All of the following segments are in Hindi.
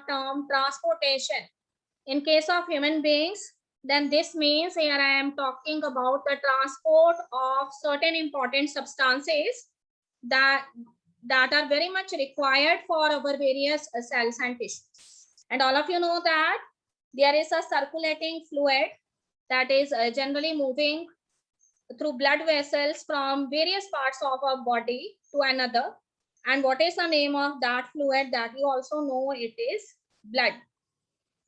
term transportation in case of human beings, then this means here I am talking about the transport of certain important substances that are very much required for our various cells and tissues. And all of you know that there is a circulating fluid that is generally moving through blood vessels from various parts of our body to another. And what is the name of that fluid? That you also know, it is blood.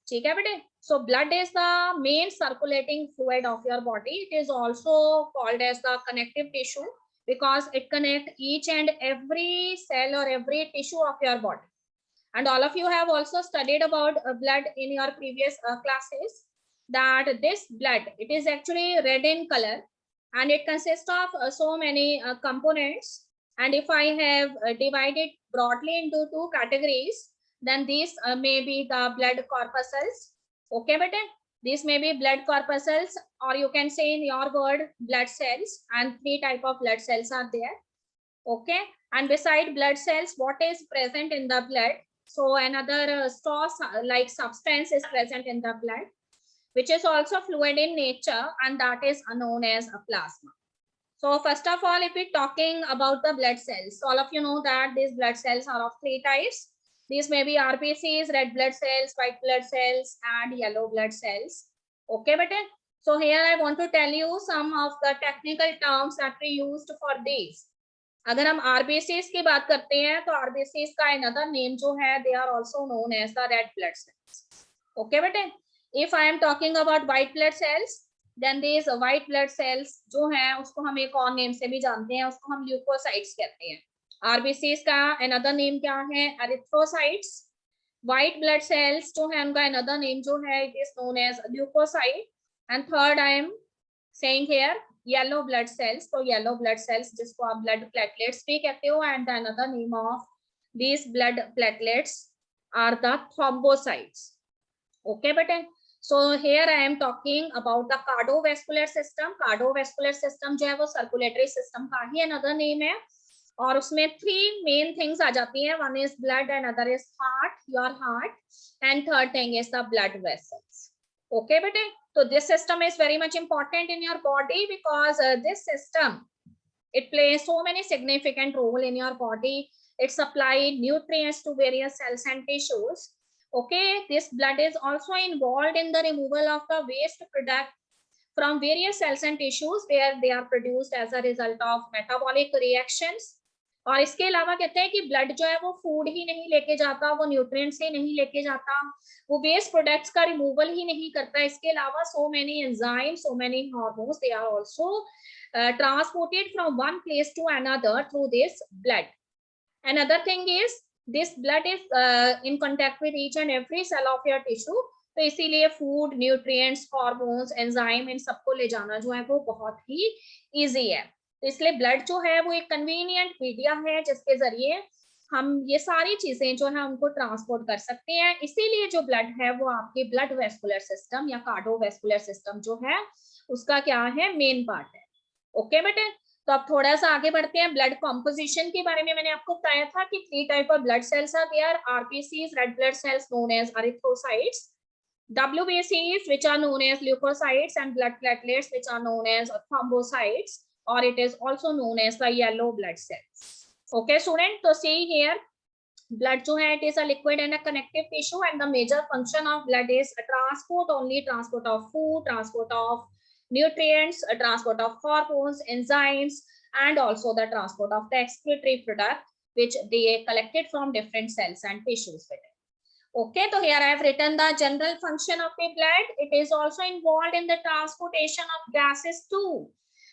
ठीक है बेटे? So blood is the main circulating fluid of your body. It is also called as the connective tissue because it connects each and every cell or every tissue of your body. And all of you have also studied about blood in your previous classes, that this blood, it is actually red in color and it consists of so many components. And if I have divided broadly into two categories, then these may be the blood corpuscles. Okay, but these may be blood corpuscles, or you can say in your word blood cells, and three type of blood cells are there. Okay, and beside blood cells, what is present in the blood? So another sauce like substance is present in the blood, which is also fluid in nature, and that is known as a plasma. So first of all, if we're talking about the blood cells, all of you know that these blood cells are of three types. These may be RBCs, red blood cells, white blood cells, and yellow blood cells. Okay, but so here I want to tell you some of the technical terms that we used for these. अगर हम RBCs की बात करते हैं तो RBCs का another name जो है, they are also known as the red blood cells. Okay, बेटे? If I am talking about white blood cells, then these white blood cells जो हैं उसको हम एक और name से भी जानते हैं, उसको हम leukocytes कहते हैं. RBCs का another name क्या है? Erythrocytes. White blood cells जो है उनका another name जो है, it is known as leukocyte. And third I am saying here yellow blood cells. So yellow blood cells जिसको आप blood platelets भी कहते हो, and the another name of these blood platelets are the thrombocytes. Okay, but so here I am talking about the cardiovascular system. Cardiovascular system जो है वो circulatory system का ही another name है, और उसमें three main things आ जाती हैं. One is blood, another is heart, your heart, and third thing is the blood vessels. Okay, bete? So this system is very much important in your body because this system, it plays so many significant role in your body. It supplies nutrients to various cells and tissues. Okay, this blood is also involved in the removal of the waste product from various cells and tissues where they are produced as a result of metabolic reactions. और इसके अलावा कहते हैं कि ब्लड जो है वो फूड ही नहीं लेके जाता, वो न्यूट्रिएंट्स ही नहीं लेके जाता, वो वेस्ट प्रोडक्ट्स का रिमूवल ही नहीं करता. इसके अलावा so many enzymes, so many hormones, they are also transported from one place to another through this blood. Another thing is this blood is in contact with each and every cell of your tissue. तो इसीलिए फूड, न्यूट्रिएंट्स, हार्मोन्स, एंजाइम, इन सबको ले जाना जो है वो बहुत ही इजी है. तो इसलिए ब्लड जो है वो एक कन्वीनियंट मीडिया है जिसके जरिए हम ये सारी चीजें जो है उनको ट्रांसपोर्ट कर सकते हैं. इसीलिए जो ब्लड है वो आपके ब्लड वेस्कुलर सिस्टम या कार्डियोवैस्कुलर सिस्टम जो है उसका क्या है, मेन पार्ट है. ओके बेटे, तो अब थोड़ा सा आगे बढ़ते हैं. ब्लड कॉम्पोजिशन के बारे में मैंने आपको बताया था कि three type of blood cells are there. RBCs, red blood cells known as erythrocytes, WBCs which are known as leukocytes, and blood platelets which are known as thrombocytes, or it is also known as the yellow blood cells. Okay student, so see here blood जो है it is a liquid and a connective tissue, and the major function of blood is transport only, transport of food, transport of nutrients, transport of hormones, enzymes, and also the transport of the excretory product which they collected from different cells and tissues. Okay, so here I have written the general function of the blood. It is also involved in the transportation of gases too.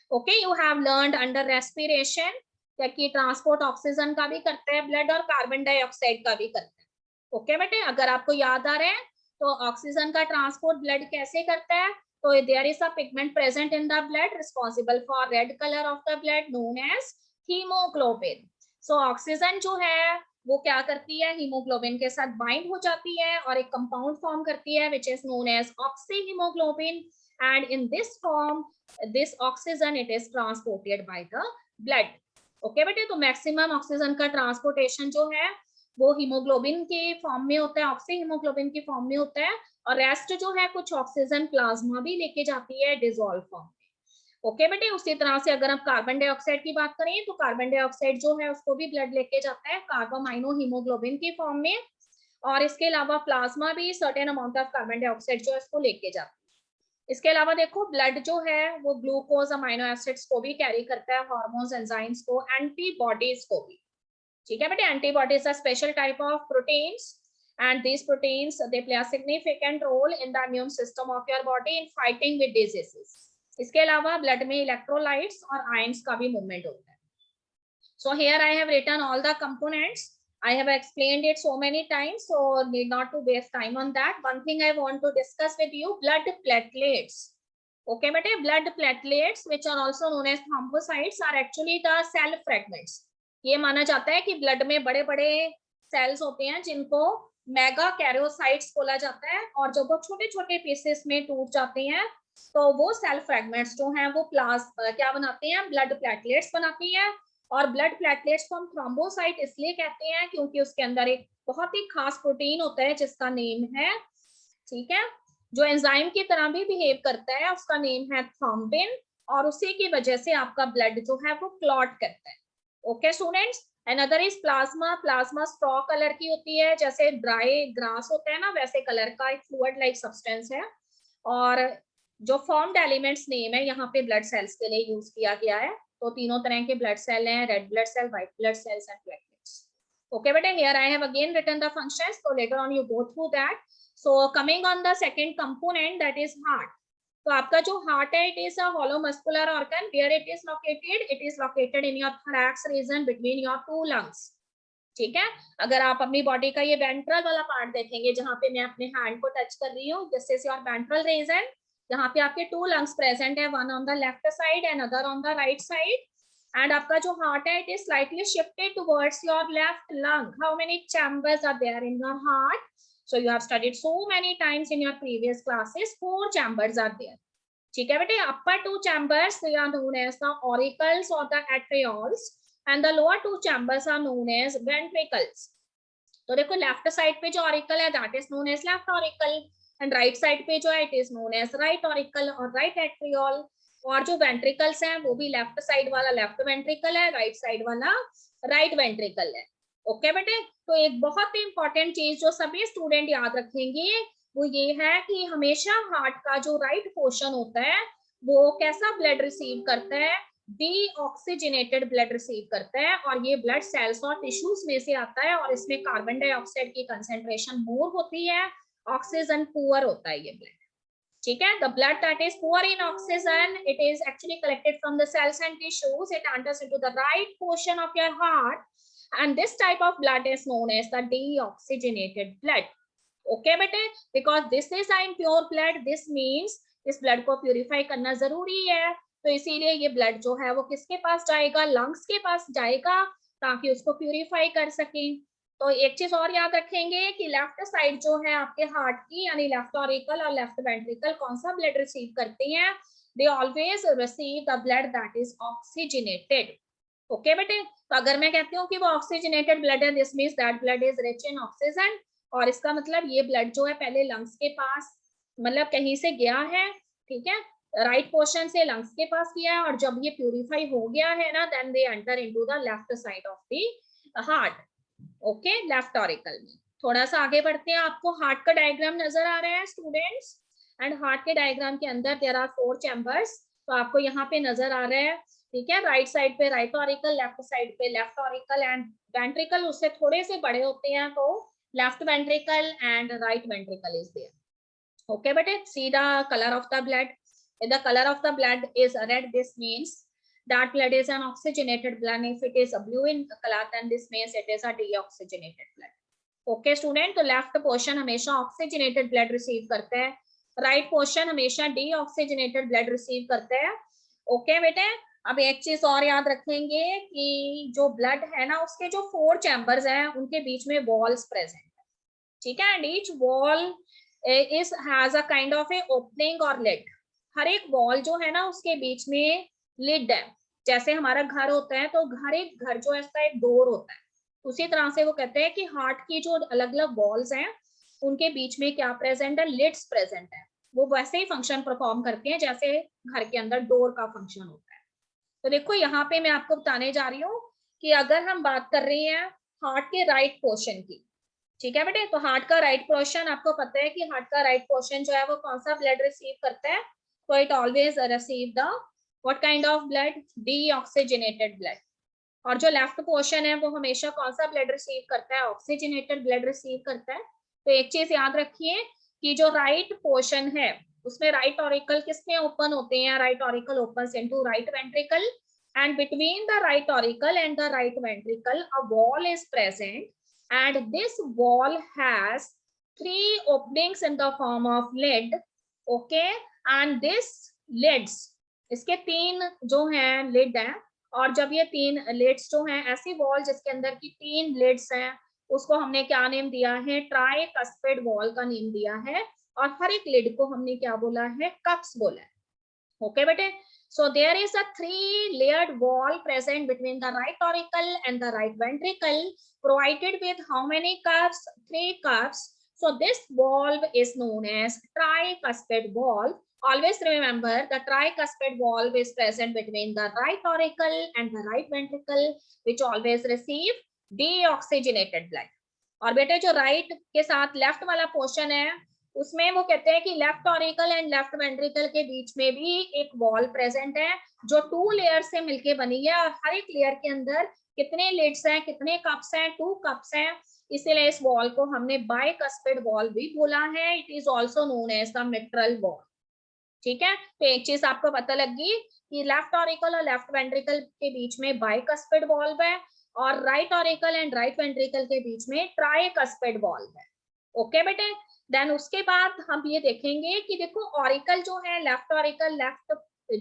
Okay, you have learned under respiration कि ट्रांसपोर्ट ऑक्सीजन का भी करता है ब्लड और कार्बन डाइऑक्साइड का भी करता है. ओके बेटे, अगर आपको याद आ रहे हैं तो ऑक्सीजन का ट्रांसपोर्ट ब्लड कैसे करता है, तो there is a pigment present in the blood responsible for red colour of the blood known as haemoglobin. So oxygen जो है वो क्या करती है, हीमोग्लोबिन के साथ बाइंड हो जाती है और एक कंपाउंड फॉर्म करती है which is known as oxyhaemoglobin, and in this form this oxygen it is transported by the blood. Okay बेटे, तो मैक्सिमम ऑक्सीजन का ट्रांसपोर्टेशन जो है वो हीमोग्लोबिन के फॉर्म में होता है, ऑक्सी हीमोग्लोबिन के फॉर्म में होता है, और रेस्ट जो है कुछ ऑक्सीजन प्लाज्मा भी लेके जाती है डिसॉल्व फॉर्म में। ओके बेटे, उसी तरह से अगर हम कार्बन डाइऑक्साइड की बात करें तो कार्बन डाइऑक्साइड जो है उसको भी ब्लड लेके जाता है कार्बोमाइनो हीमोग्लोबिन के फॉर्म में, और इसके अलावा प्लाज्मा भी certain amount of carbon dioxide जो है उसको लेके जाता है। इसके अलावा देखो ब्लड जो है वो ग्लूकोज अमाइनो एसिड्स को भी कैरी करता है, हार्मोन्स एंजाइम्स को, एंटीबॉडीज को भी। ठीक है बेटे, antibodies are special type of proteins and these proteins they play a significant role in the immune system of your body in fighting with diseases. इसके अलावा ब्लड में इलेक्ट्रोलाइट्स और आयंस का भी मूवमेंट होता है। So here I have written all the components. I have explained it so many times, so need not to waste time on that. One thing I want to discuss with you, blood platelets. Okay bete, blood platelets which are also known as thrombocytes are actually the cell fragments. ये माना जाता है कि ब्लड में बड़े बड़े सेल्स होते हैं जिनको मेगा कैरियोसाइट्स बोला जाता है, और जब वो छोटे छोटे पीसेस में टूट जाते हैं तो वो सेल फ्रैगमेंट्स जो हैं वो क्या बनाते हैं, ब्लड प्लेटलेट्स बनाती हैं। और ब्लड प्लेटलेट्स को हम थ्रोम्बोसाइट इसलिए कहते हैं क्योंकि उसके अंदर एक बहुत ही खास प्रोटीन होता है जिसका नेम है, ठीक है, जो एंजाइम की तरह भी बिहेव करता है, उसका नेम है थ्रोम्बिन, और उसी की वजह से आपका ब्लड जो है वो क्लॉट करता है। Okay students, another is plasma. Plasma straw colour की होती है, जैसे ड्राई ग्रास होता है ना वैसे कलर का एक फ्लूइड लाइक सब्सटेंस है, और जो फॉर्म्ड एलिमेंट्स नेम है यहाँ पे ब्लड सेल्स के लिए यूज किया गया है। तो तीनों तरह के ब्लड सेल हैं, red blood cell, white blood cells and platelets. Okay बेटे, here I have again written the functions, so later on you go through that. So coming on the second component, that is heart. तो आपका जो हार्ट है it is a hollow muscular organ, where it is located, it is located in your thorax region between your two lungs. ठीक है, अगर आप अपनी बॉडी का ये वेंट्रल वाला पार्ट देखेंगे जहां पे मैं अपने हैंड को टच कर रही हूँ, this is your ventral region, यहाँ पे आपके टू लंग्स प्रेजेंट है, one on the left side and other on the right side. And आपका जो हार्ट है it is slightly shifted towards your left lung. How many chambers are there in your heart? So you have studied so many times in your previous classes, 4 chambers are there. ठीक है बेटे, upper 2 chambers they are known as the auricles or the atrioles, and the lower 2 chambers are known as ventricles. तो देखो लेफ्ट साइड पे जो ऑरिकल है that is known as left auricle, and right side पे जो है it is known as right auricle और राइट एट्रियोल। और जो वेंट्रिकल्स हैं वो भी लेफ्ट साइड वाला लेफ्ट वेंट्रिकल है, राइट साइड वाला राइट वेंट्रिकल है। ओके बेटे, तो एक बहुत ही इंपॉर्टेंट चीज जो सभी स्टूडेंट याद रखेंगे वो ये है कि हमेशा हार्ट का जो राइट पोर्शन होता है वो कैसा ब्लड रिसीव करता है, डीऑक्सीजनेटेड ब्लड रिसीव करता है, और ये ब्लड सेल्स और टिश्यूज में से आता है, और इसमें कार्बन डाइऑक्साइड की कंसेंट्रेशन मोर होती है, ऑक्सीजन पुअर होता है ये ब्लड। ठीक है, the blood that is poor in oxygen it is actually collected from the cells and tissues, it enters into the right portion of your heart, and this type of blood is known as the deoxygenated blood. Okay bete, because this is an impure blood, this means इस blood को purify करना जरूरी है, तो इसीलिए ये blood जो है वो किसके पास जाएगा, lungs के पास जाएगा ताकि उसको purify कर सकें। तो एक चीज और याद रखेंगे कि लेफ्ट साइड जो है आपके हार्ट की यानी लेफ्ट ऑरिकल और लेफ्ट वेंट्रिकल कौन सा ब्लड रिसीव करते हैं, they always receive the blood that is oxygenated. Okay बेटे, तो अगर मैं कहती हूँ कि वो ऑक्सीजनेटेड ब्लड है, this means that blood is rich in oxygen, और इसका मतलब ये ब्लड जो है पहले लंग्स के पास मतलब कहीं से गया है, ठीक है, राइट पोर्शन से लंग्स के पास गया है, और जब ये प्यूरिफाई हो गया है ना then they enter into the left side of the heart. Okay, left auricle में। थोड़ा सा आगे बढ़ते हैं, आपको हार्ट का डायग्राम नजर आ रहा है स्टूडेंट्स, एंड हार्ट के डायग्राम के अंदर देयर आर 4 चैम्बर्स, तो आपको यहाँ पे नजर आ रहा है, ठीक है, राइट साइड पे राइट ऑरिकल, लेफ्ट साइड पे लेफ्ट ऑरिकल, एंड वेंट्रिकल उससे थोड़े से बड़े होते हैं तो left ventricle and right ventricle is there. Okay बेटे, see the colour of the blood, if the color of the blood is red this means that blood is an oxygenated blood, if it is a blue in color then this means it is a deoxygenated blood. Okay student, तो लेफ्ट पोर्शन हमेशा ऑक्सीजनेटेड ब्लड रिसीव करता है, राइट पोर्शन हमेशा डीऑक्सीजनेटेड ब्लड रिसीव करता है। ओके बेटे, अब एक चीज और याद रखेंगे कि जो ब्लड है ना उसके जो 4 चैम्बर्स हैं उनके बीच में वॉल्स प्रेजेंट है, ठीक है, and each wall is has a kind of A opening और लिड। हर एक वॉल जो है ना उसके बीच में लिड है, जैसे हमारा घर होता है तो हर एक घर जो है इसका एक डोर होता है, उसी तरह से वो कहते हैं कि हार्ट की जो अलग अलग वॉल्स हैं उनके बीच में क्या प्रेजेंट है, लिड्स प्रेजेंट है। वो वैसे ही फंक्शन परफॉर्म करते हैं जैसे घर के अंदर डोर का फंक्शन होता है। तो देखो यहाँ पे मैं आपको बताने जा रही हूँ कि अगर हम बात कर रहे हैं हार्ट के राइट पोर्शन की, ठीक है बेटे, तो हार्ट का राइट पोर्शन आपको पता है कि हार्ट का राइट पोर्शन जो है वो कौन सा ब्लड रिसीव करता है, तो it always receive the what kind of blood, deoxygenated blood. और जो लेफ्ट पोर्शन है वो हमेशा कौन सा ब्लड रिसीव करता है, ऑक्सीजनेटेड ब्लड रिसीव करता है। तो एक चीज याद रखिए कि जो राइट पोर्शन है उसमें राइट ऑरिकल किसमें ओपन होते हैं, right auricle opens into right ventricle, and between the right auricle and the right ventricle a wall is present, and this wall has 3 openings in the form of lid, okay, and this lids, इसके 3 जो हैं lid हैं, और जब ये 3 lids जो हैं, ऐसी वॉल जिसके अंदर की 3 lids हैं उसको हमने क्या नेम दिया है, ट्राइकस्पिड वॉल का नेम दिया है, और हर एक लिड को हमने क्या बोला है, कप्स बोला है। ओके बेटे, so there is a 3-layered wall present between the right auricle and the right ventricle, provided with how many cups, 3 cups. So this valve is known as tricuspid valve. Always remember the tricuspid valve is present between the right auricle and the right ventricle, which always receive deoxygenated blood. और बेटे जो राइट के साथ लेफ्ट वाला पोर्शन है उसमें वो कहते हैं कि left auricle and left ventricle के बीच में भी एक वॉल प्रेजेंट है जो 2 लेयर से मिलके बनी है, और हर एक लेयर के अंदर कितने लिड्स हैं, कितने कप्स हैं, 2 कप्स हैं, इसीलिए इस वॉल को हमने बाइकस्पिड वॉल भी बोला है। It is also known as the mitral valve. ठीक है, तो एक चीज आपको पता लगी कि लेफ्ट ऑरिकल और लेफ्ट वेंट्रिकल के बीच में बाइकस्पिड वॉल्व है, और right auricle and right ventricle के बीच में ट्राइकस्पिड वॉल्व है। ओके बेटे, देन उसके बाद हम ये देखेंगे कि देखो ऑरिकल जो है, लेफ्ट ऑरिकल लेफ्ट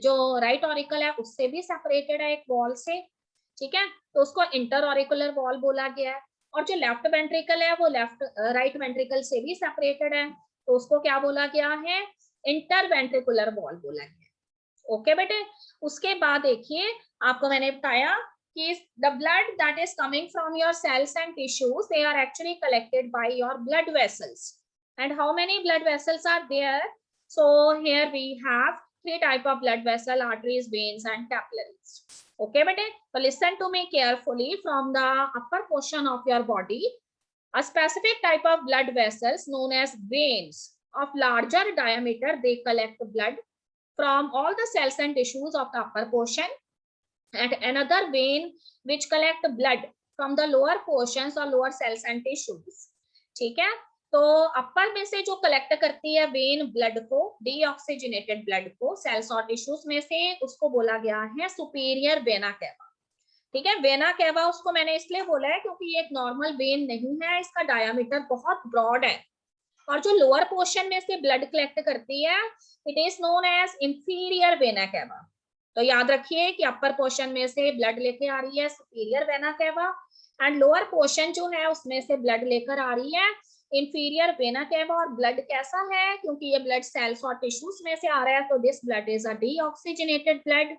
जो राइट ऑरिकल है उससे भी सेपरेटेड है एक वॉल से, ठीक है, तो उसको इंटर ऑरिकुलर वॉल बोला गया है। और जो लेफ्ट वेंट्रिकल है वो लेफ्ट राइट वेंट्रिकल से भी सेपरेटेड है, तो उसको क्या बोला गया है, इंटर वेंट्रिकुलर वॉल बोला गया। ओके बेटे, उसके बाद देखिए आपको मैंने बताया कि the blood that is coming from your cells and tissues, they are actually collected by your blood vessels. And how many blood vessels are there? So here we have 3 type of blood vessel: arteries, veins and capillaries. Okay bete, so listen to me carefully. From the upper portion of your body, a specific type of blood vessels known as veins of larger diameter, they collect blood from all the cells and tissues of the upper portion, and another vein which collect blood from the lower portions or lower cells and tissues. ठीक है, तो अपर में से जो कलेक्ट करती है वेन ब्लड को, डीऑक्सीजनेटेड ब्लड को सेल्स और टिश्यूज में से, उसको बोला गया है सुपीरियर वेना कैवा। ठीक है, वेना कैवा उसको मैंने इसलिए बोला है क्योंकि ये एक नॉर्मल वेन नहीं है, इसका डायमीटर बहुत ब्रॉड है, और जो लोअर पोर्शन में से ब्लड कलेक्ट करती है it is known as inferior vena cava. तो याद रखिए कि अपर पोर्शन में से ब्लड लेके आ रही है superior vena cava, and lower portion जो है उसमें से ब्लड लेकर आ रही है इंफीरियर वेना कैवा। और ब्लड कैसा है, क्योंकि ये ब्लड सेल्स और टिश्यूज में से आ रहा है, तो this blood is a deoxygenated blood.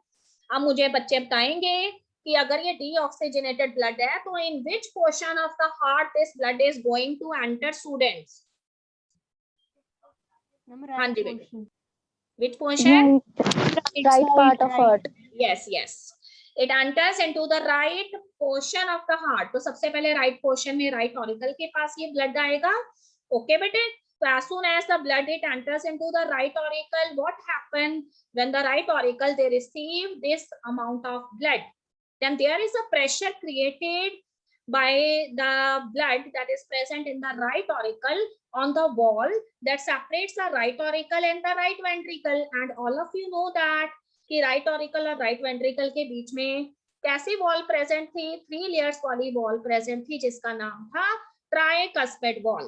अब मुझे बच्चे बताएंगे कि अगर ये डीऑक्सीजनेटेड ब्लड है तो in which portion of the heart this blood is going to enter students? हाँ जी बेटे, which portion? Right part of heart. Yes, it enters into the right portion of the heart. तो सबसे पहले right portion में right auricle के पास ये blood आएगा। Okay बेटे, so as soon as the blood it enters into the right auricle, what happen when the right auricle they receive this amount of blood, then there is a pressure created by the blood that is present in the right auricle on the wall that separates the right auricle and the right ventricle. And all of you know that कि right auricle और right ventricle के बीच में कैसी वॉल प्रेजेंट थी, 3 लेयर्स वाली वॉल प्रेजेंट थी जिसका नाम था ट्राइकस्पिड वॉल।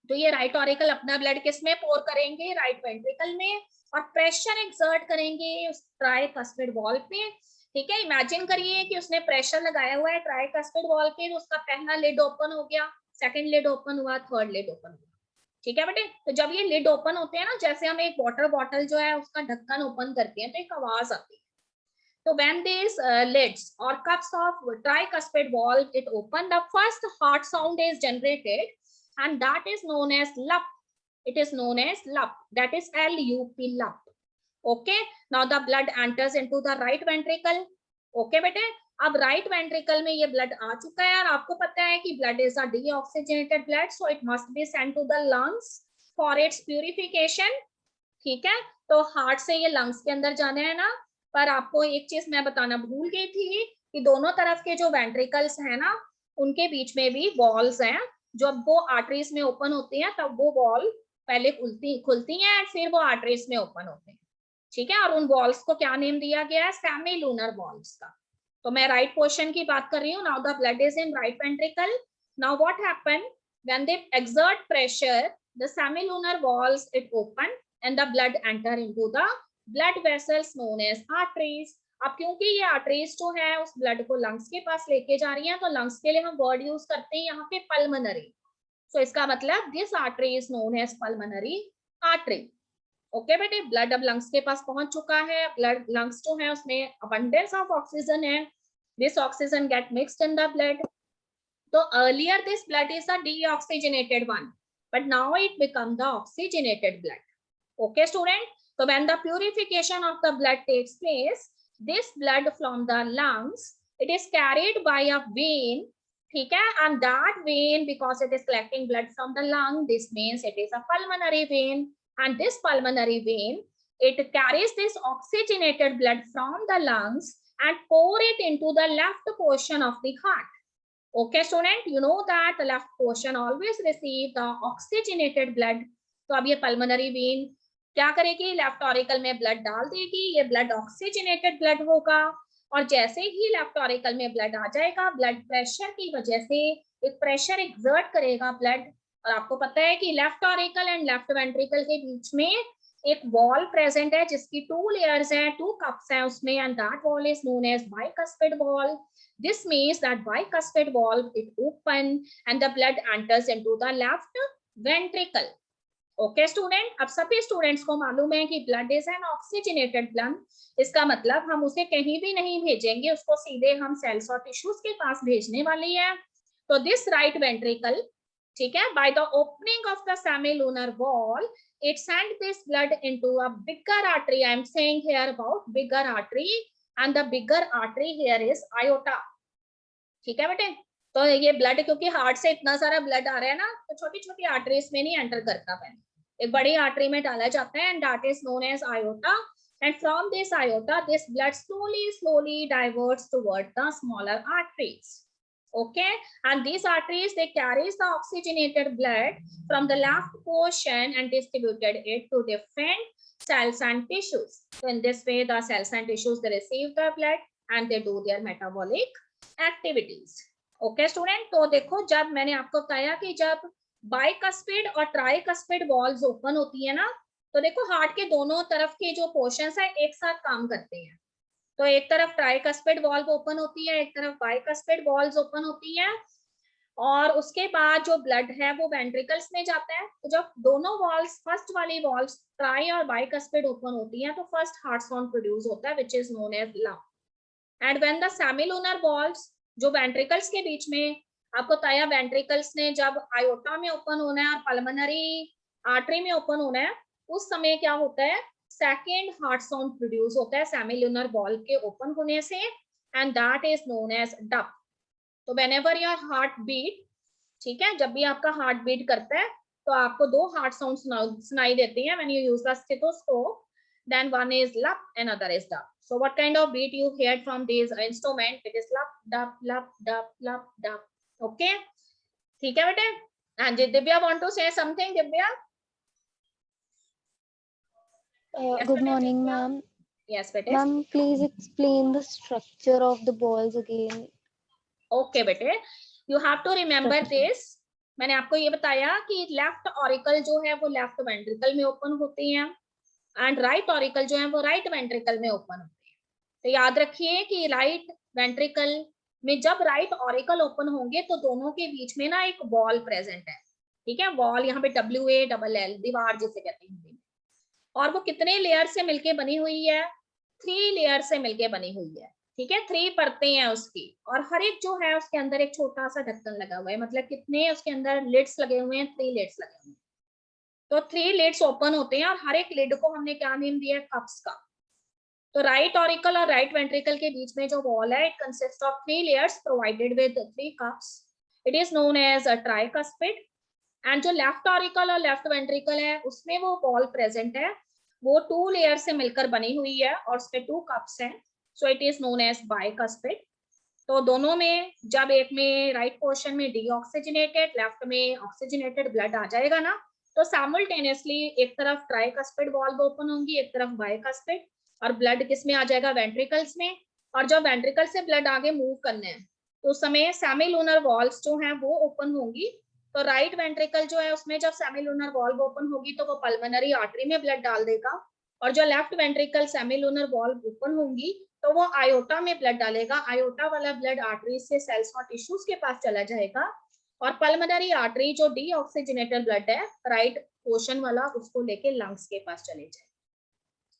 तो ये राइट ऑरिकल अपना ब्लड किस में पोर करेंगे, राइट वेंट्रिकल में, और प्रेशर एक्सर्ट करेंगे उस ट्राइकस्पिड वॉल पे। ठीक है, इमेजिन करिए कि उसने प्रेशर लगाया हुआ है ट्राइकस्पिड वॉल पे, तो उसका पहला लिड ओपन हो गया, सेकंड लिड ओपन हुआ, थर्ड लिड ओपन हुआ। ठीक है बेटे, तो जब ये लिड ओपन होते हैं ना, जैसे हम एक वाटर बॉटल जो है उसका ढक्कन ओपन करते हैं तो एक आवाज आती है, So when these lids or cups of tricuspid valve it open, the first heart sound is generated, and that is known as lup. It is known as lup. That is L-U-P, lup. Okay. Now the blood enters into the right ventricle. Okay बेटे, अब राइट वेंट्रिकल में ये ब्लड आ चुका है और आपको पता है कि blood is a deoxygenated blood, so it must be sent to the lungs for its purification. ठीक है, तो हार्ट से ये लंग्स के अंदर जाना है ना. पर आपको एक चीज मैं बताना भूल गई थी कि दोनों तरफ के जो वेंट्रिकल्स हैं ना, उनके बीच में भी वॉल्स हैं. जब वो आर्टरीज में ओपन होती हैं तब वो वॉल पहले खुलती हैं, फिर वो आर्टरीज में ओपन होते हैं. ठीक है, और उन वॉल्स को क्या नेम दिया गया है? सेमीलूनर वॉल्स का. तो मैं राइट पोर्शन की बात कर रही हूँ. Now the blood is in right ventricle. Now what happen when they exert pressure, the semilunar walls it open and the blood enter into the blood vessels known as arteries. अब क्योंकि ये आर्टरीज जो है उस ब्लड को लंग्स के पास लेके जा रही है, तो लंग्स के लिए हम वर्ड यूज करते हैं यहाँ पे पल्मोनरी. सो इसका मतलब this artery is known as pulmonary artery. Okay बेटे, ब्लड अब लंग्स के पास पहुंच चुका है. ब्लड लंग्स जो है उसमें अबंडेंस ऑफ ऑक्सीजन है. This oxygen get mixed in the blood. तो earlier this blood is a deoxygenated one, but now it become the oxygenated blood. Okay student, so when the purification of the blood takes place, this blood from the lungs, it is carried by a vein. ठीक है, and that vein, because it is collecting blood from the lung, this means it is a pulmonary vein, and this pulmonary vein it carries this oxygenated blood from the lungs and pour it into the left portion of the heart. Okay student, you know that the left portion always receive the oxygenated blood. तो अब ये pulmonary vein क्या करेगी? लेफ्ट ऑरिकल में ब्लड डाल देगी. ये ब्लड ऑक्सीजनेटेड ब्लड होगा, और जैसे ही लेफ्ट ऑरिकल में ब्लड आ जाएगा, ब्लड प्रेशर की वजह से एक प्रेशर एक्सर्ट करेगा ब्लड. और आपको पता है कि left auricle and left ventricle के बीच में एक वॉल प्रेजेंट है जिसकी 2 लेयर्स हैं, 2 कप्स हैं उसमें, and that valve is known as bicuspid valve. This means that bicuspid valve it open and the blood enters into the left ventricle. Okay student, अब सभी स्टूडेंट्स को मालूम है कि blood is an oxygenated blood. इसका मतलब हम उसे कहीं भी नहीं भेजेंगे, उसको सीधे हम सेल्स और टिश्यूज के पास भेजने वाली है. तो दिस राइट वेंट्रिकल, ठीक है, by the opening of the semilunar wall it send this blood into a bigger artery. I am saying here about bigger artery, and the bigger artery here is iota. ठीक है बेटे, तो ये ब्लड क्योंकि हार्ट से इतना सारा ब्लड आ रहा है ना, तो छोटी छोटी आर्टरीज में नहीं एंटर करता, पहले एक बड़ी आर्टरी में डाला जाता है, and that is known as aorta. And from this aorta this blood slowly diverts toward the smaller arteries. Okay, and these arteries they carries the oxygenated blood from the left portion and distributed it to different cells and tissues. So in this way the cells and tissues they receive the blood and they do their metabolic activities. Okay student, तो देखो जब मैंने आपको बताया कि जब बाइकस्पिड और ट्राइकस्पिड वॉल्व्स ओपन होती है ना, तो देखो हार्ट के दोनों तरफ के जो पोर्शंस है एक साथ काम करते हैं. तो एक तरफ ट्राइकस्पिड वॉल्व ओपन होती है, एक तरफ बाइकस्पिड वॉल्व्स ओपन होती है, और उसके बाद जो ब्लड है वो वेंट्रिकल्स में जाता है. तो जब दोनों वॉल्व्स, फर्स्ट वाली वॉल्व्स ट्राई और बाइकस्पिड ओपन होती है, तो फर्स्ट हार्ट साउंड प्रोड्यूस होता है which is known as lub. And when the semilunar valves जो वेंट्रिकल्स के बीच में, आपको बताया वेंट्रिकल्स ने जब आयोटा में ओपन होना है और पल्मोनरी आर्टरी में ओपन होना है, उस समय क्या होता है? सेकेंड हार्ट साउंड प्रोड्यूस होता है सेमीलूनर वॉल्व के ओपन होने से, and that is known as dup. तो व्हेनेवर योर हार्ट बीट, ठीक है, जब भी आपका हार्ट बीट करता है तो आपको 2 हार्ट साउंड सुनाई देती हैं when you use the stethoscope. Then one is lup, another is dup. So what kind of beat you heard from these instrument? It is lup, dup, lup, dup, lup, dup. Okay? ठीक है बेटे? And did Divya want to say something, Divya? Yes, good morning, ma'am. Yes, बेटे. Ma'am, please explain the structure of the balls again. Okay, बेटे. You have to remember this. मैंने आपको ये बताया कि लेफ्ट ऑरिकल जो है वो लेफ्ट वेंट्रिकल में ओपन होती है, एंड राइट ऑरिकल जो है वो राइट वेंट्रिकल में ओपन होते हैं. तो याद रखिए कि राइट वेंट्रिकल में जब राइट ऑरिकल ओपन होंगे तो दोनों के बीच में ना एक वॉल प्रेजेंट है. ठीक है, वॉल यहाँ पे WALL, दीवार जिसे कहते हैं हिंदी में. और वो कितने लेयर से मिलके बनी हुई है? 3 लेयर से मिलके बनी हुई है, ठीक है, 3 परतें हैं उसकी, और हर एक जो है उसके अंदर एक छोटा सा ढक्कन लगा हुआ है, मतलब कितने उसके अंदर लिड्स लगे हुए हैं, 3 लिड्स लगे हुए हैं। तो 3 लिड्स ओपन होते हैं और हर एक लिड को हमने क्या नेम दिया है, कप्स का। तो राइट ऑरिकल और राइट वेंट्रिकल के बीच में जो वॉल है, it consist of 3 layers provided with 3 cups, it is known as a tricuspid. And जो लेफ्ट ऑरिकल और लेफ्ट वेंट्रिकल है उसमें वो वॉल प्रेजेंट है, वो 2 लेयर से मिलकर बनी हुई है और उसमें 2 कप्स हैं, so it is known as bicuspid. तो दोनों में जब एक में राइट पोर्शन में डीऑक्सीजनेटेड, लेफ्ट में ऑक्सीजनेटेड ब्लड आ जाएगा ना, तो साइमल्टेनियसली एक तरफ ट्राइकस्पिड वॉल्व ओपन होंगी, एक तरफ बाइकस्पिड, और ब्लड किस में आ जाएगा, वेंट्रिकल्स में। और जब वेंट्रिकल से ब्लड आगे मूव करना है तो उस समय सेमिलूनर वॉल्व्स जो हैं वो ओपन होंगी। तो राइट वेंट्रिकल जो है उसमें जब सेमिलूनर वॉल्व ओपन होगी तो वो पल्मोनरी आर्टरी में ब्लड डाल देगा, और जो लेफ्ट वेंट्रिकल सेमिलूनर वॉल्व ओपन होंगी तो वो आयोटा में ब्लड डालेगा, आयोटा वाला ब्लड आर्टरी से सेल्स और टिश्यूज के पास चला जाएगा, और पल्मोनरी आर्टरी जो डीऑक्सीजनेटेड ब्लड है राइट पोर्शन वाला उसको लेके लंग्स के पास चले जाए।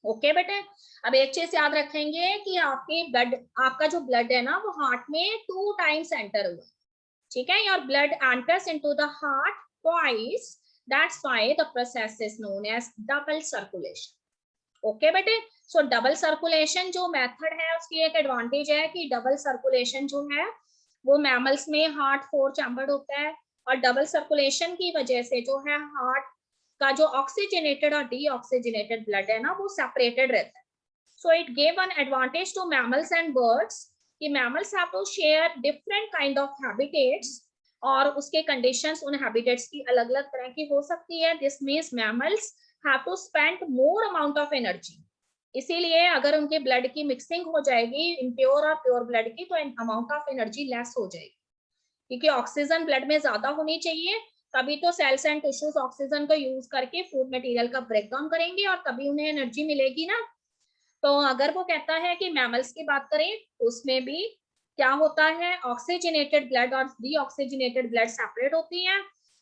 ओके बेटे, अब एक चीज याद रखेंगे कि आपके ब्लड, आपका जो ब्लड है ना वो हार्ट में 2 टाइम्स एंटर हुआ, ठीक है, your blood enters into the heart twice, that's why the process is known as double circulation. Okay बेटे, सो डबल सर्कुलेशन जो मेथड है उसकी एक एडवांटेज है कि डबल सर्कुलेशन जो है वो मैमल्स में हार्ट 4 चैम्बर्ड होता है, और डबल सर्कुलेशन की वजह से जो है हार्ट का जो ऑक्सीजनेटेड और डीऑक्सीजनेटेड ब्लड है ना वो सेपरेटेड रहता है। So it gave an advantage to mammals and birds कि mammals have to share different kind of habitats, और उसके कंडीशंस उन हैबिटेट्स की अलग अलग तरह की हो सकती है। This means mammals have to spend more amount of energy, इसीलिए अगर उनके ब्लड की मिक्सिंग हो जाएगी इम्प्योर और प्योर ब्लड की तो अमाउंट ऑफ एनर्जी लेस हो जाएगी, क्योंकि ऑक्सीजन ब्लड में ज्यादा होनी चाहिए, तभी तो सेल्स एंड टिश्यूज ऑक्सीजन को यूज करके फूड मटेरियल का ब्रेकडाउन करेंगे और तभी उन्हें एनर्जी मिलेगी ना। तो अगर वो कहता है कि मैमल्स की बात करें उसमें भी क्या होता है, ऑक्सीजनेटेड ब्लड और डीऑक्सीजनेटेड ब्लड सेपरेट होती हैं,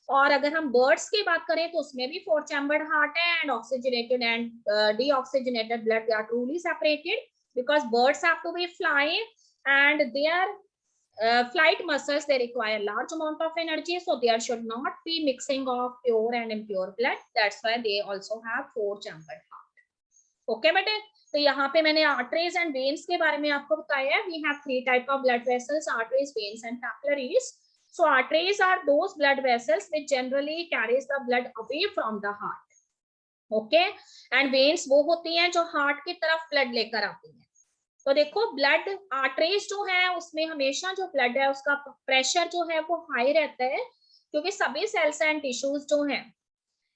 और अगर हम बर्ड्स की बात करें तो उसमें भी 4 चैम्बर्ड हार्ट है, and oxygenated and deoxygenated blood they are truly separated because birds have to be fly and their flight muscles they require large amount of energy, so there should not be mixing of pure and impure blood, that's why they also have 4 chambered heart. Okay बेटे, तो यहाँ पे मैंने आर्टरीज एंड वेन्स के बारे में आपको बताया है। We have 3 type of blood vessels, arteries, veins and capillaries. So arteries are those blood vessels which generally carries the blood away from the heart, okay, and veins वो होती हैं जो हार्ट की तरफ ब्लड लेकर आती हैं। तो देखो ब्लड आर्टरीज जो है उसमें हमेशा जो ब्लड है उसका प्रेशर जो है वो हाई रहता है, क्योंकि सभी सेल्स एंड टिश्यूज जो हैं,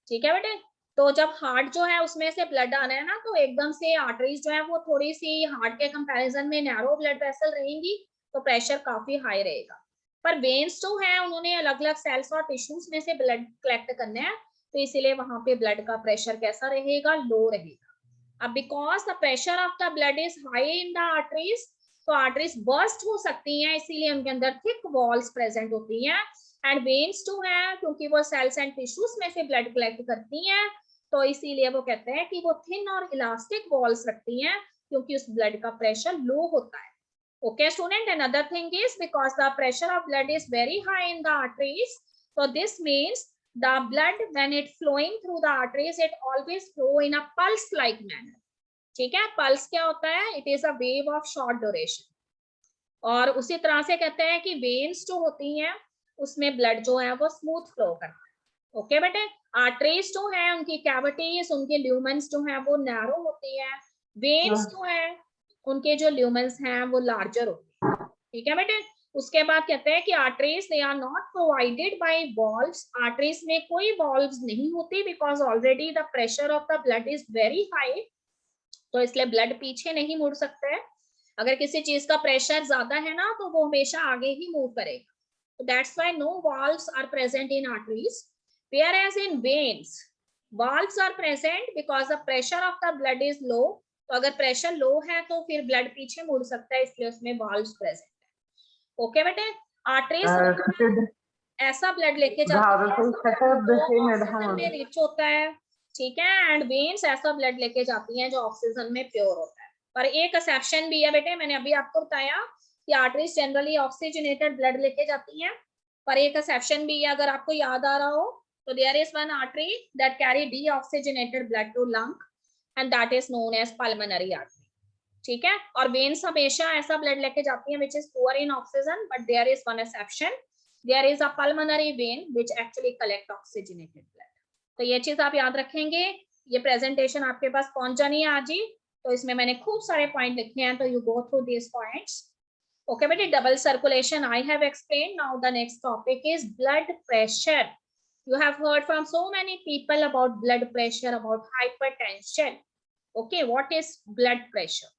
ठीक है बेटे, तो जब हार्ट जो है उसमें से ब्लड आना है ना तो एकदम से आर्टरीज जो है वो थोड़ी सी हार्ट के कंपैरिजन में नैरो ब्लड वेसल रहेंगी, तो प्रेशर काफी हाई रहेगा। पर वेन्स जो है उन्होंने अलग अलग सेल्स और टिश्यूज में से ब्लड कलेक्ट करना है, तो इसीलिए वहां पे ब्लड का प्रेशर कैसा रहेगा, लो रहेगा। अब because the pressure of the blood is high in the arteries, तो आर्टरीज बर्स्ट हो सकती हैं, इसीलिए उनके अंदर थिक वॉल्स प्रेजेंट होती हैं। एंड वेन्स जो है क्योंकि वो सेल्स एंड टिश्यूज में से ब्लड कलेक्ट करती हैं, तो इसीलिए वो कहते हैं कि वो थिन और इलास्टिक वॉल्स रखती हैं, क्योंकि उस ब्लड का प्रेशर लो होता है। Okay student, another thing is because the pressure of blood is very high in the arteries, so this means the blood when it flowing through the arteries it always flow in a pulse like manner, ठीक है। पल्स क्या होता है, it is a wave of short duration, और उसी तरह से कहते हैं कि वेन्स जो होती हैं उसमें ब्लड जो है वो स्मूथ फ्लो करता है। ओके बेटे, आर्टरीज जो है उनकी कैविटीज, उनके ल्यूमेंस जो है वो नैरो होती है, वेन्स जो है उनके जो ल्यूमेंस हैं वो लार्जर होते हैं, ठीक है बेटे। उसके बाद कहते हैं कि arteries they are not provided by valves, arteries में कोई वॉल्व्स नहीं होती because already the pressure of the blood is very high, तो इसलिए ब्लड पीछे नहीं मुड़ सकता है। अगर किसी चीज का प्रेशर ज्यादा है ना तो वो हमेशा आगे ही मूव करेगा, so that's why no valves are present in arteries, whereas in veins valves are present because the pressure of the blood is low, तो अगर प्रेशर लो है तो फिर ब्लड पीछे मुड़ सकता है, इसलिए उसमें वाल्व्स प्रेजेंट है। ओके बेटे, आर्टरीज ऐसा ब्लड लेके जाता है जो ऑक्सीजन में रिच होता है, ठीक है, एंड वेन्स ऐसा ब्लड लेके जाती हैं जो ऑक्सीजन में प्योर होता है। पर एक एक्सेप्शन भी है बेटे, मैंने अभी आपको बताया कि आर्टरीज जनरली ऑक्सीजनेटेड ब्लड लेके जाती हैं, पर एक एक्सेप्शन भी है, अगर आपको याद आ रहा हो तो there is one artery that carry deoxygenated blood to lung and that is known as pulmonary artery, ठीक है। और वेन्स हमेशा ऐसा ब्लड लेके जाती हैं which is poor in oxygen, but there is one exception, there is a pulmonary vein which actually collect oxygenated blood. तो ये चीज आप याद रखेंगे। ये प्रेजेंटेशन आपके पास पहुंच जानी है आज ही, तो इसमें मैंने खूब सारे पॉइंट लिखे हैं, तो you go through this points. Okay, but double circulation I have explained. Now the next topic is blood pressure. You have heard from so many people about blood pressure, about hypertension. Okay, what is blood pressure?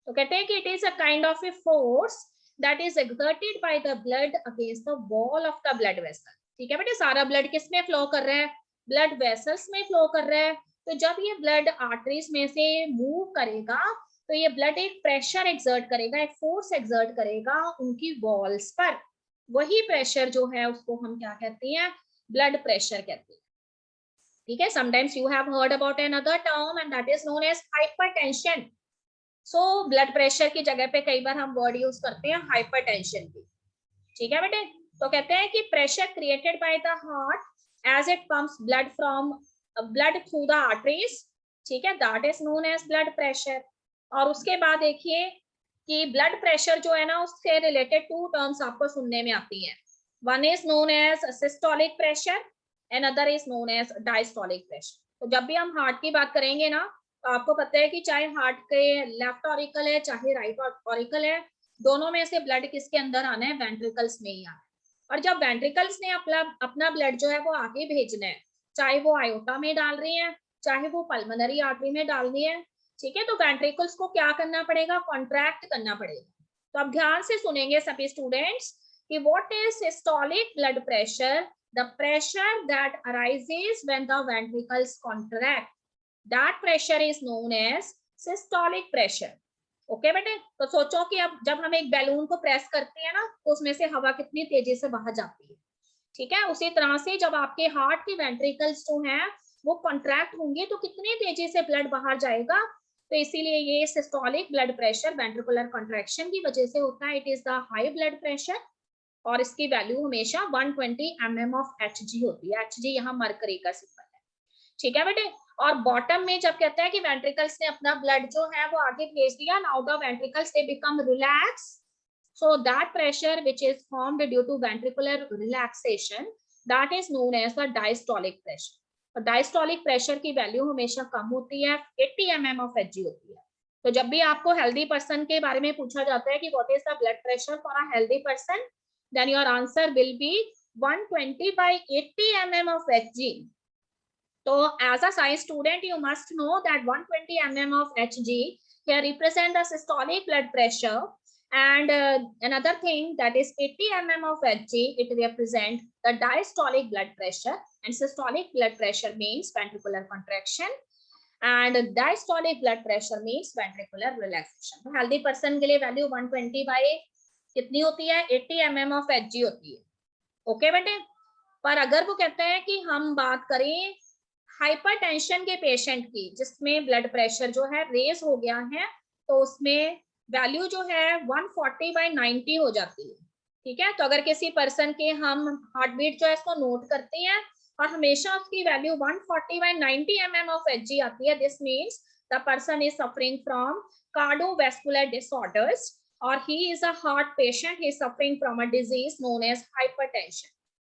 So कहते हैं कि it is a kind of a force that is exerted by the blood against the wall of the blood vessel. ठीक है बेटे, सारा ब्लड किस में फ्लो कर रहा है? ब्लड वेसल्स में फ्लो कर रहा है। तो जब ये ब्लड आर्टरीज में से मूव करेगा तो ये ब्लड एक प्रेशर एक्सर्ट करेगा, एक फोर्स एक्सर्ट करेगा उनकी वॉल्स पर। वही प्रेशर जो है उसको हम क्या कहते हैं? ब्लड प्रेशर कहते हैं, ठीक है। Sometimes you have heard about another term and that is known as hypertension. So blood pressure की जगह पे कई बार हम वर्ड यूज करते हैं हाइपरटेंशन की, ठीक है बेटे। तो कहते हैं कि pressure created by the heart as it pumps blood through the arteries, ठीक है, that is known as blood pressure. और उसके बाद देखिए कि ब्लड प्रेशर जो है ना, उससे रिलेटेड टू टर्म्स आपको सुनने में आती हैं। One is known as systolic pressure and other is known as diastolic pressure. तो जब भी हम हार्ट की बात करेंगे ना, तो आपको पता है कि चाहे हार्ट के लेफ्ट ऑरिकल है चाहे राइट ऑरिकल है, दोनों में से ब्लड किसके अंदर आना है? वेंट्रिकल्स में ही आना है। और जब वेंट्रिकल्स ने अपना ब्लड जो है वो आगे भेजना है, चाहे वो आयोटा में डाल रही है चाहे वो पल्मोनरी आर्टरी में डालनी है, ठीक है, तो वेंट्रिकल्स को क्या करना पड़ेगा? कॉन्ट्रैक्ट करना पड़ेगा। तो अब ध्यान से सुनेंगे सभी स्टूडेंट्स कि what is systolic blood pressure? The pressure that arises when the ventricles contract, that pressure is known as systolic pressure. Okay बेटे, तो सोचो कि अब जब हम एक बैलून को प्रेस करते हैं ना, तो उसमें से हवा कितनी तेजी से बाहर जाती है, ठीक है। उसी तरह से जब आपके हार्ट की वेंट्रिकल्स जो हैं वो कॉन्ट्रैक्ट होंगे तो कितनी तेजी से ब्लड बाहर जाएगा। तो इसीलिए ये systolic blood pressure ventricular contraction की वजह से होता है। It is the high blood pressure और इसकी वैल्यू हमेशा 120 mm ऑफ Hg होती है। Hg यहाँ मरकरी का सिंबल है, ठीक है बेटे। और बॉटम में जब कहता है कि वेंट्रिकल्स ने अपना ब्लड जो है वो आगे भेज दिया, now the ventricles they become relax, so that pressure which is formed due to ventricular relaxation, that is known as the diastolic pressure। और डायस्टोलिक प्रेशर की वैल्यू हमेशा कम होती है, 80 mm ऑफ Hg होती है। तो जब भी आपको हेल्दी पर्सन के बारे में पूछा जाता है कि what is the blood pressure for a healthy person, then your answer will be 120/80 mm of Hg। तो as a science student you must know that 120 mm of Hg here represent the systolic blood pressure, and another thing that is 80 mm of Hg, it represent the diastolic blood pressure, and systolic blood pressure means ventricular contraction and diastolic blood pressure means ventricular relaxation। तो healthy person के लिए वैल्यू 120 by कितनी होती है? 80 mm of Hg होती है, ओके बेटे। पर अगर वो कहते हैं कि हम बात करें हाइपरटेंशन के पेशेंट की जिसमें ब्लड प्रेशर जो है रेज हो गया है, तो उसमें वैल्यू जो है 140/90 हो जाती है, ठीक है। तो अगर किसी पर्सन के हम हार्ट बीट जो है इसको नोट करते हैं और हमेशा उसकी वैल्यू 140/90 mm ऑफ Hg आती है, this means the person is suffering from cardiovascular disorders और he is a heart patient, he is suffering from a disease known as hypertension.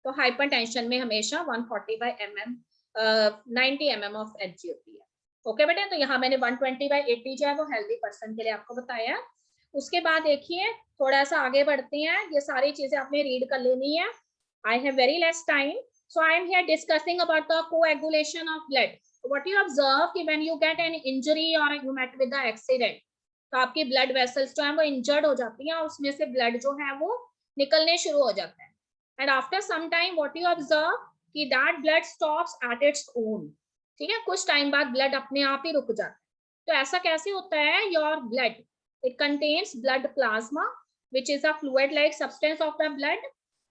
तो हाइपरटेंशन में हमेशा 140/90 mm ऑफ Hg होती है, ओके बेटे। तो यहाँ मैंने 120/80 जो है वो हेल्दी पर्सन के लिए आपको बताया। उसके बाद देखिए थोड़ा सा आगे बढ़ते हैं, ये सारी चीजें आपने रीड कर लेनी है। I have very less time, so I am here discussing about the coagulation of blood. What you observe कि when you get an injury और you met with the accident, तो आपकी ब्लड वेसल्स जो है वो इंजर्ड हो जाती हैं और उसमें से ब्लड जो है वो निकलने शुरू हो जाता है। And after some time what you observe कि that blood stops at its own, ठीक है, कुछ टाइम बाद ब्लड अपने आप ही रुक जाता है। तो ऐसा कैसे होता है? Your blood it contains blood plasma which is a fluid like substance of the blood,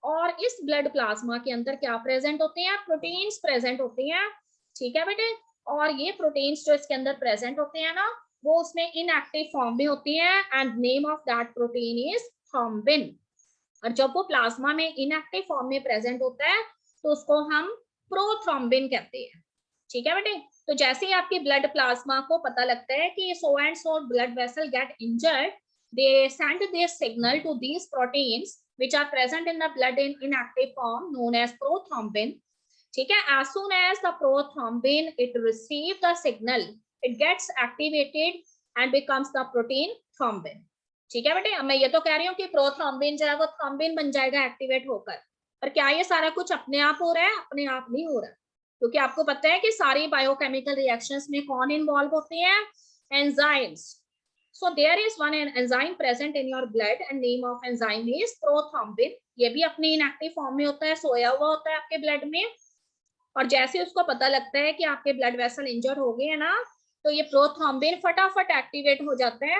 और इस ब्लड प्लाज्मा के अंदर क्या प्रेजेंट होते हैं? प्रोटीन्स प्रेजेंट होते हैं, ठीक है बेटे। और ये प्रोटीन्स जो इसके अंदर प्रेजेंट होते हैं ना, वो उसमें इनएक्टिव फॉर्म में होती है and name of that protein is thrombin. और जब वो प्लाज्मा में इनएक्टिव फॉर्म में प्रेजेंट होता है तो उसको हम प्रोथ्रोम्बिन कहते हैं। ठीक है बेटे, तो जैसे ही आपकी ब्लड प्लाज्मा को पता लगता है कि so and so blood vessel get injured, they send their signal to these proteins which are present in the blood in inactive form known as prothrombin. ठीक है, as soon as the prothrombin it receive the signal, it gets activated and becomes the protein thrombin. ठीक है बेटे, अब मैं ये तो कह रही हूँ कि प्रोथ्रोम्बिन जो है वो थ्रोम्बिन बन जाएगा एक्टिवेट होकर, पर क्या ये सारा कुछ अपने आप हो रहा है? अपने आप नहीं हो रहा, क्योंकि आपको पता है कि सारी बायोकेमिकल रिएक्शंस में कौन इन्वॉल्व होते हैं? Enzymes. So there is one enzyme present in your blood and name of enzyme is prothrombin. ये भी अपने इनएक्टिव फॉर्म में होता है, सोया हुआ होता है आपके ब्लड में, और जैसे उसको पता लगता है कि आपके ब्लड वेसल इंजर्ड हो गए हैं ना, तो ये प्रोथ्रोम्बिन फटाफट एक्टिवेट हो जाता है।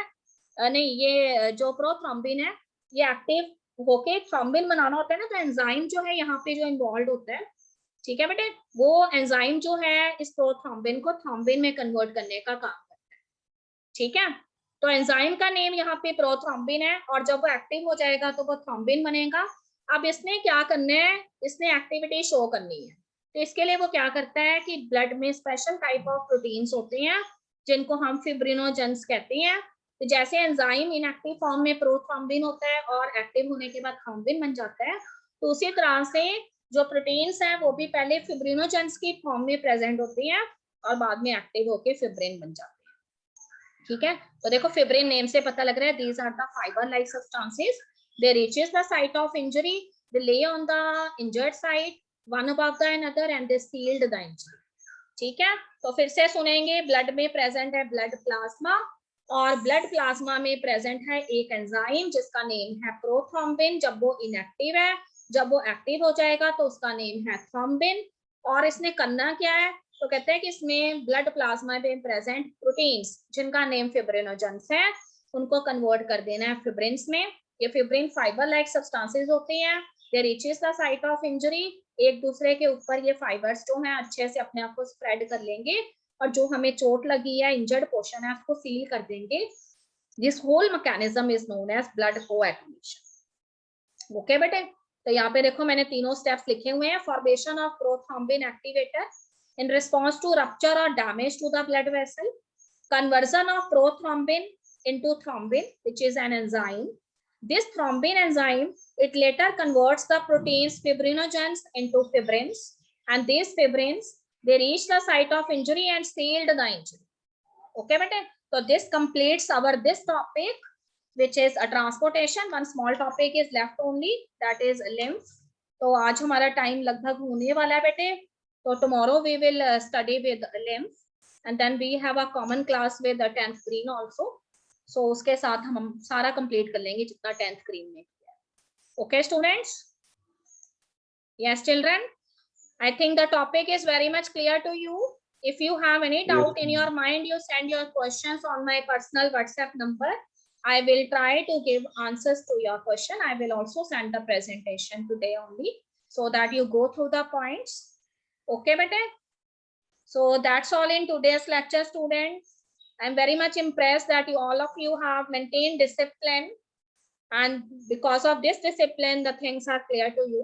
नहीं, ये जो प्रोथ्रोम्बिन है ये एक्टिव होके थ्रोम्बिन बनाना होता है ना, तो एंजाइम जो है यहाँ पे जो इन्वॉल्व होता है, ठीक है बेटे, वो एंजाइम जो है इस प्रोथ्रोम्बिन को थ्रोम्बिन में कन्वर्ट करने का काम करता है। ठीक है, तो एंजाइम का नेम यहाँ पे प्रोथ्रोम्बिन है, और जब वो एक्टिव हो जाएगा तो वो थ्रोम्बिन बनेगा। अब इसने क्या करना है? इसने एक्टिविटी शो करनी है, तो इसके लिए वो क्या करता है कि ब्लड में स्पेशल टाइप ऑफ प्रोटीन्स होते हैं जिनको हम फिब्रिनोजेंस कहते हैं। तो जैसे एंजाइम इनएक्टिव फॉर्म में प्रोथ्रोम्बिन होता है और एक्टिव होने के बाद थ्रोम्बिन बन जाता है, तो उसी तरह से जो प्रोटीन्स हैं वो भी पहले फिब्रिनोजेंस की फॉर्म में प्रेजेंट होती हैं और बाद में एक्टिव होके फिब्रिन बन जाते हैं। ठीक है, तो देखो फिब्रिन नेम से पता लग रहा है these are the fibre like substances, they reaches the site of injury, they lay on the injured site one above the another and they sealed the injury. ठीक है, तो फिर से सुनेंगे, ब्लड में प्रेजेंट है ब्लड प्लाज्मा, और ब्लड प्लाज्मा में प्रेजेंट है एक एंजाइम जिसका नेम है प्रोथ्रोम्बिन जब वो इनएक्टिव है, जब वो एक्टिव हो जाएगा तो उसका नेम है थ्रोम्बिन। और इसने करना क्या है? तो कहते हैं कि इसमें ब्लड प्लाज्मा में प्रेजेंट प्रोटीन्स जिनका नेम फिब्रिनोजेंस है उनको कन्वर्ट कर देना है फिब्रिन्स में। ये फिब्रिन फाइबर लाइक सब्सटेंसेस होती हैं, they reaches the site of injury, एक दूसरे के ऊपर ये फाइबर्स जो हैं अच्छे से अपने आप को स्प्रेड कर लेंगे, और जो हमें चोट लगी है, इंजर्ड पोर्शन है, उसको सील कर देंगे। This whole mechanism is known as blood coagulation. Okay बेटे, तो यहाँ पे देखो मैंने तीनों स्टेप्स लिखे हुए हैं। Formation of prothrombin activator in response to rupture or damage to the blood vessel, conversion of prothrombin into thrombin, which is an enzyme. This thrombin enzyme, it later converts the proteins fibrinogens into fibrins, and these fibrins, they reach the site of injury and sealed the injury. Okay bete, so this completes our this topic, which is a transportation. One small topic is left only, that is lymph. तो आज हमारा टाइम लगभग होने वाला है बेटे, so tomorrow we will study with lymph, and then we have a common class with the 10th green also. So उसके साथ हम सारा complete कर लेंगे जितना 10th green में किया है. Okay students? Yes children? I think the topic is very much clear to you. If you have any doubt in your mind, you send your questions on my personal WhatsApp number. I will try to give answers to your question. I will also send the presentation today only so that you go through the points. Okay bete, so that's all in today's lecture students. I'm very much impressed that all of you have maintained discipline, and because of this discipline the things are clear to you.